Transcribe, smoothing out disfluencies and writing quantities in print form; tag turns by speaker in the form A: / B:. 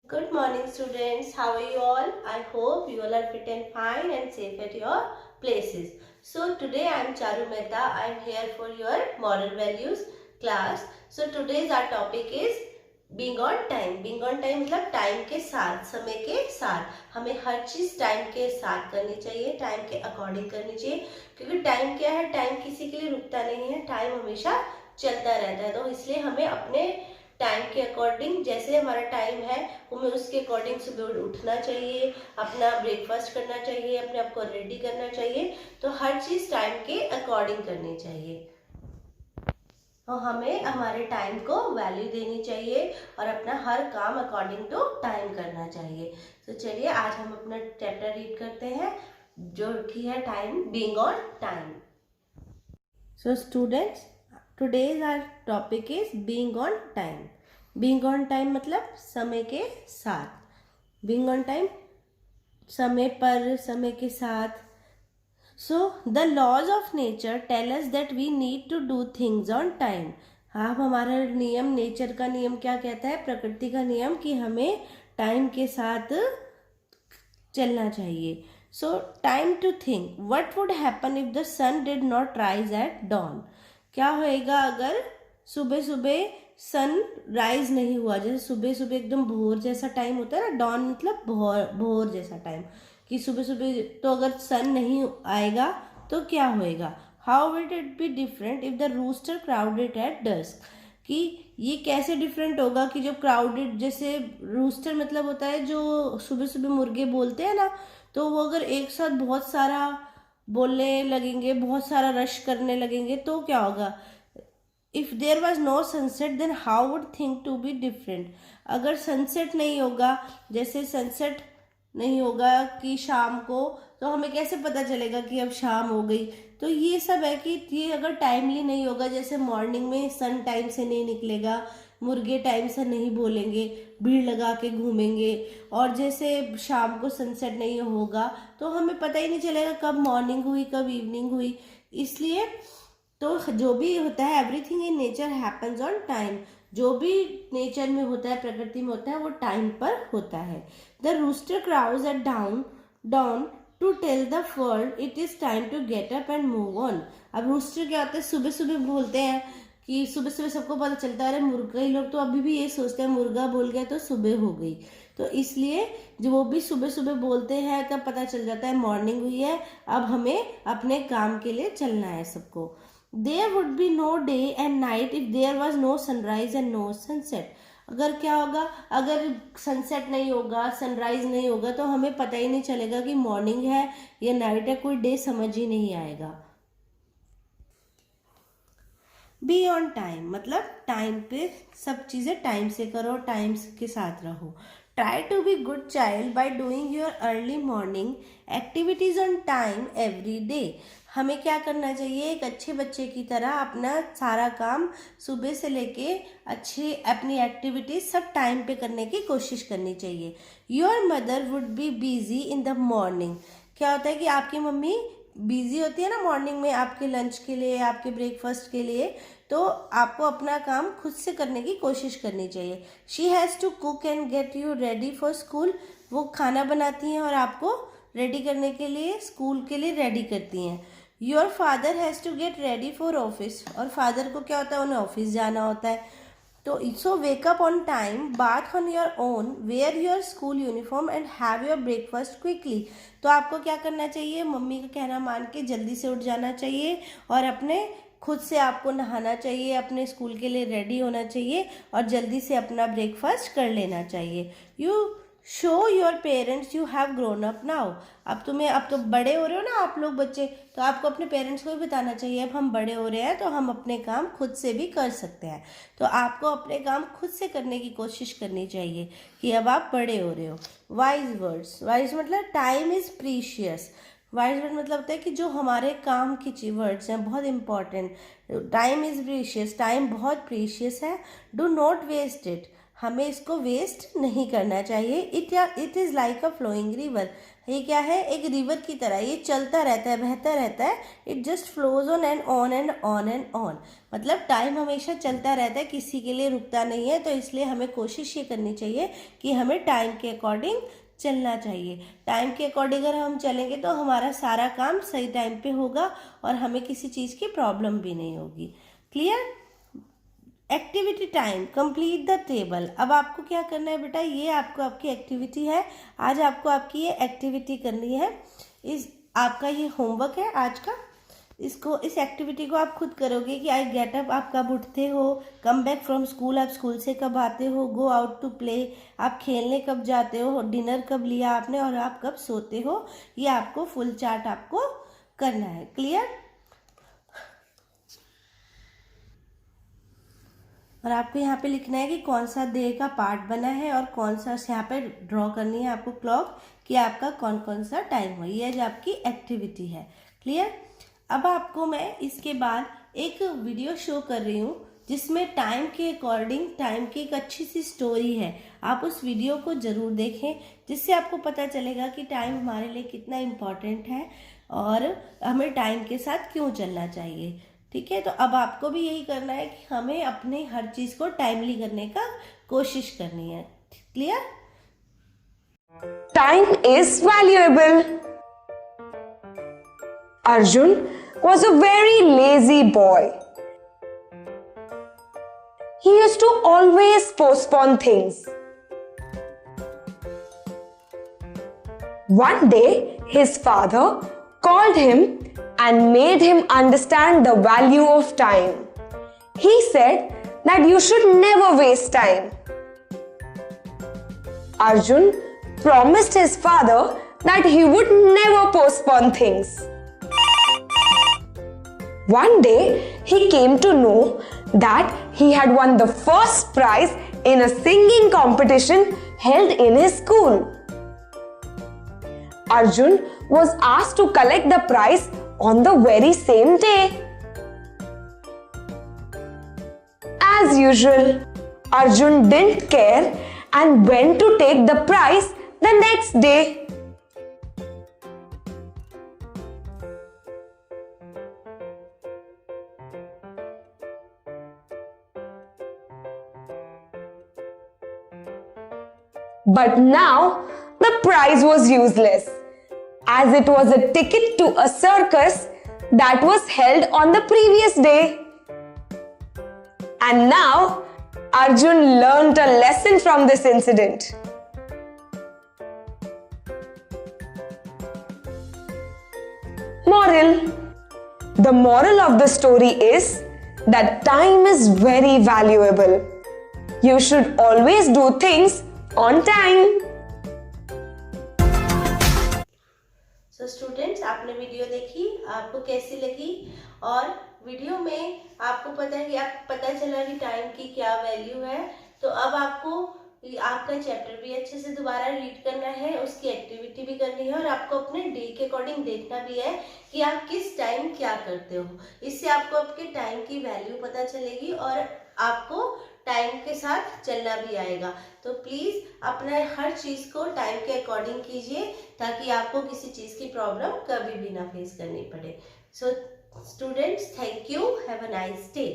A: Good morning students. How are you all? I hope you all are fit and fine and safe at your places. So today I am Charu Mehta. I am here for your moral values class. So today's our topic is being on time. Being on time मतलब time के साथ, समय के साथ हमें हर चीज time के साथ करनी चाहिए, टाइम के अकॉर्डिंग करनी चाहिए, क्योंकि टाइम क्या है, टाइम किसी के लिए रुकता नहीं है, टाइम हमेशा चलता रहता है। तो इसलिए हमें अपने टाइम के अकॉर्डिंग, जैसे हमारा टाइम है हमें उसके अकॉर्डिंग सुबह उठना चाहिए, अपना ब्रेकफास्ट करना चाहिए, अपने आप को रेडी करना चाहिए। तो हर चीज टाइम के अकॉर्डिंग करनी चाहिए। तो हमें हमारे टाइम को वैल्यू देनी चाहिए और अपना हर काम अकॉर्डिंग टू टाइम करना चाहिए। तो चलिए आज हम अपना चैप्टर रीड करते हैं जो कि है time, being on time. So students, today's our topic is being on time. being on time मतलब समय के साथ। being on time समय पर, समय के साथ। so the laws of nature tell us that we need to do things on time. हाँ, हमारा नियम, नेचर का नियम क्या कहता है, प्रकृति का नियम, कि हमें टाइम के साथ चलना चाहिए। So time to think what would happen if the sun did not rise at dawn. क्या होएगा अगर सुबह सुबह सन राइज नहीं हुआ। जैसे सुबह सुबह एकदम भोर जैसा टाइम होता है ना, डॉन मतलब भोर, भोर जैसा टाइम, कि सुबह सुबह तो अगर सन नहीं आएगा तो क्या होएगा। How will it be different if the rooster crowded at dusk. कि ये कैसे डिफरेंट होगा कि जो क्राउडेड, जैसे रूस्टर मतलब होता है जो सुबह सुबह मुर्गे बोलते हैं ना, तो वो अगर एक साथ बहुत सारा बोलने लगेंगे, बहुत सारा रश करने लगेंगे तो क्या होगा। If there was no sunset then how would think to be different. अगर सनसेट नहीं होगा, जैसे सनसेट नहीं होगा कि शाम को, तो हमें कैसे पता चलेगा कि अब शाम हो गई। तो ये सब है कि ये अगर टाइमली नहीं होगा, जैसे मॉर्निंग में सन टाइम से नहीं निकलेगा, मुर्गे टाइम से नहीं बोलेंगे, भीड़ लगा के घूमेंगे, और जैसे शाम को सनसेट नहीं होगा तो हमें पता ही नहीं चलेगा कब मॉर्निंग हुई कब इवनिंग हुई। इसलिए तो जो भी होता है, everything in nature happens on time. जो भी नेचर में होता है, प्रकृति में होता है, वो टाइम पर होता है। The rooster crows at dawn to tell the world it is time to get up and move on. अब रूस्टर क्या होता है, सुबह सुबह बोलते हैं कि सुबह सुबह सबको पता चलता है, अरे मुर्गा, ही लोग तो अभी भी ये सोचते हैं मुर्गा बोल गया तो सुबह हो गई। तो इसलिए जो वो भी सुबह सुबह बोलते हैं तब पता चल जाता है मॉर्निंग हुई है, अब हमें अपने काम के लिए चलना है सबको। There would be no day and night if there was no sunrise and no sunset. अगर क्या होगा, अगर सनसेट नहीं होगा, सनराइज नहीं होगा, तो हमें पता ही नहीं चलेगा कि मॉर्निंग है या नाइट है, कोई डे समझ ही नहीं आएगा। बी ऑन टाइम मतलब टाइम पे सब चीज़ें टाइम से करो, टाइम के साथ रहो। Try to be good child by doing your early morning activities on time every day. हमें क्या करना चाहिए, एक अच्छे बच्चे की तरह अपना सारा काम सुबह से लेके अच्छे अपनी एक्टिविटीज सब टाइम पे करने की कोशिश करनी चाहिए। Your mother would be busy in the morning. क्या होता है कि आपकी मम्मी बिजी होती है ना मॉर्निंग में, आपके लंच के लिए, आपके ब्रेकफास्ट के लिए, तो आपको अपना काम खुद से करने की कोशिश करनी चाहिए। She has to cook and get you ready for school. वो खाना बनाती हैं और आपको रेडी करने के लिए, स्कूल के लिए रेडी करती हैं। Your father has to get ready for office. और फादर को क्या होता है, उन्हें ऑफिस जाना होता है। तो so wake up on time, bath on your own, wear your school uniform and have your breakfast quickly. तो आपको क्या करना चाहिए, मम्मी का कहना मान के जल्दी से उठ जाना चाहिए और अपने खुद से आपको नहाना चाहिए, अपने स्कूल के लिए रेडी होना चाहिए और जल्दी से अपना ब्रेकफास्ट कर लेना चाहिए। You show your parents you have grown up now. अब तो बड़े हो रहे हो ना आप लोग बच्चे, तो आपको अपने पेरेंट्स को भी बताना चाहिए अब हम बड़े हो रहे हैं तो हम अपने काम खुद से भी कर सकते हैं। तो आपको अपने काम खुद से करने की कोशिश करनी चाहिए कि अब आप बड़े हो रहे हो। वाइज वर्ड्स, वाइज मतलब time is precious. Wise word मतलब होता है कि जो हमारे काम की वर्ड्स हैं, बहुत important. Time is precious, time बहुत प्रीशियस है। Do not waste it. हमें इसको वेस्ट नहीं करना चाहिए। It is like a flowing river. ये क्या है, एक रिवर की तरह, ये चलता रहता है, बहता रहता है। It just flows on and on and on and on. मतलब टाइम हमेशा चलता रहता है, किसी के लिए रुकता नहीं है। तो इसलिए हमें कोशिश ये करनी चाहिए कि हमें टाइम के अकॉर्डिंग चलना चाहिए। टाइम के अकॉर्डिंग अगर हम चलेंगे तो हमारा सारा काम सही टाइम पे होगा और हमें किसी चीज़ की प्रॉब्लम भी नहीं होगी। Clear? Activity time, complete the table. अब आपको क्या करना है बेटा, ये आपको आपकी एक्टिविटी है। आज आपको आपकी ये एक्टिविटी करनी है। इस आपका ये होमवर्क है आज का। इस एक्टिविटी को आप खुद करोगे कि आई गेट अप, आप कब उठते हो, कम बैक फ्रॉम स्कूल, आप स्कूल से कब आते हो, गो आउट टू प्ले, आप खेलने कब जाते हो, डिनर कब लिया आपने, और आप कब सोते हो। ये आपको फुल चार्ट आपको करना है। क्लियर? और आपको यहाँ पे लिखना है कि कौन सा डे का पार्ट बना है और कौन सा, यहाँ पे ड्रॉ करनी है आपको क्लॉक कि आपका कौन कौन सा टाइम हो। ये जो आपकी एक्टिविटी है। क्लियर? अब आपको मैं इसके बाद एक वीडियो शो कर रही हूँ जिसमें टाइम के अकॉर्डिंग, टाइम की एक अच्छी सी स्टोरी है। आप उस वीडियो को ज़रूर देखें, जिससे आपको पता चलेगा कि टाइम हमारे लिए कितना इम्पॉर्टेंट है और हमें टाइम के साथ क्यों चलना चाहिए। ठीक है? तो अब आपको भी यही करना है कि हमें अपने हर चीज़ को टाइमली करने का कोशिश करनी है। Clear?
B: Time is valuable. Arjun was a very lazy boy. He used to always postpone things. One day, his father called him and made him understand the value of time. He said that you should never waste time. Arjun promised his father that he would never postpone things. One day, he came to know that he had won the first prize in a singing competition held in his school. Arjun was asked to collect the prize on the very same day. As usual, Arjun didn't care and went to take the prize the next day. But now the prize was useless, as it was a ticket to a circus that was held on the previous day. And now Arjun learnt a lesson from this incident. Moral: the moral of the story is that time is very valuable. You should always do things on time.
A: So students, आपने video देखी, आपको कैसी लगी? और video में आपको पता है कि आपको पता चला कि टाइम की क्या वैल्यू है। तो अब आपको आपका चैप्टर भी अच्छे से दोबारा रीड करना है, उसकी एक्टिविटी भी करनी है और आपको अपने डे के अकॉर्डिंग देखना भी है कि आप किस टाइम क्या करते हो। इससे आपको आपके टाइम की वैल्यू पता चलेगी और आपको टाइम के साथ चलना भी आएगा। तो प्लीज़ अपना हर चीज़ को टाइम के अकॉर्डिंग कीजिए ताकि आपको किसी चीज़ की प्रॉब्लम कभी भी ना फेस करनी पड़े। So students, thank you, have a nice day.